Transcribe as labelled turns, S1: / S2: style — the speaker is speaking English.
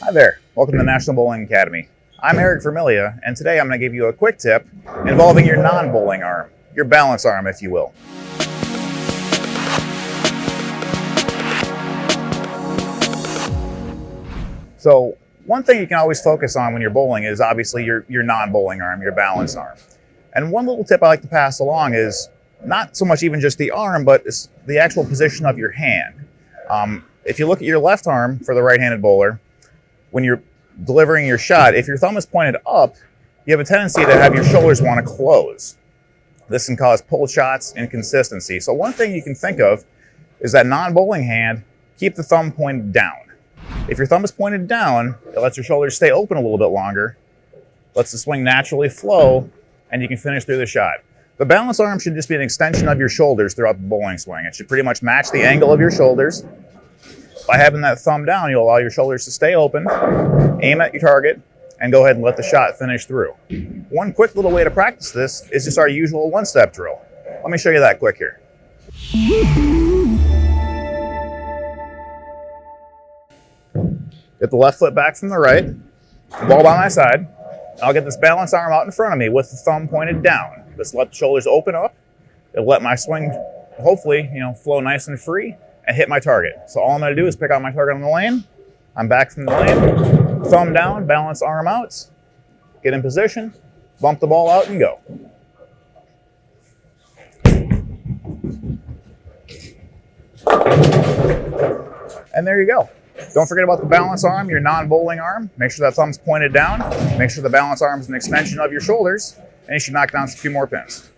S1: Hi there, welcome to the National Bowling Academy. I'm Erik Vermilyea, and today I'm going to give you a quick tip involving your non-bowling arm, your balance arm if you will. So one thing you can always focus on when you're bowling is obviously your non-bowling arm, your balance arm. And one little tip I like to pass along is not so much even just the arm, but it's the actual position of your hand. If you look at your left arm for the right-handed bowler, when you're delivering your shot, if your thumb is pointed up, you have a tendency to have your shoulders want to close. This can cause pull shots, inconsistency. So one thing you can think of is that non-bowling hand, keep the thumb pointed down. If your thumb is pointed down, it lets your shoulders stay open a little bit longer, lets the swing naturally flow, and you can finish through the shot. The balance arm should just be an extension of your shoulders throughout the bowling swing. It should pretty much match the angle of your shoulders. By having that thumb down, you'll allow your shoulders to stay open, aim at your target, and go ahead and let the shot finish through. One quick little way to practice this is just our usual one-step drill. Let me show you that quick here. Get the left foot back from the right, ball by my side. I'll get this balance arm out in front of me with the thumb pointed down. Just let the shoulders open up. It'll let my swing, hopefully, flow nice and free and hit my target. So all I'm going to do is pick out my target on the lane. I'm back from the lane, thumb down, balance arm out, get in position, bump the ball out and go. And there you go. Don't forget about the balance arm, your non-bowling arm. Make sure that thumb's pointed down. Make sure the balance arm is an extension of your shoulders, and you should knock down a few more pins.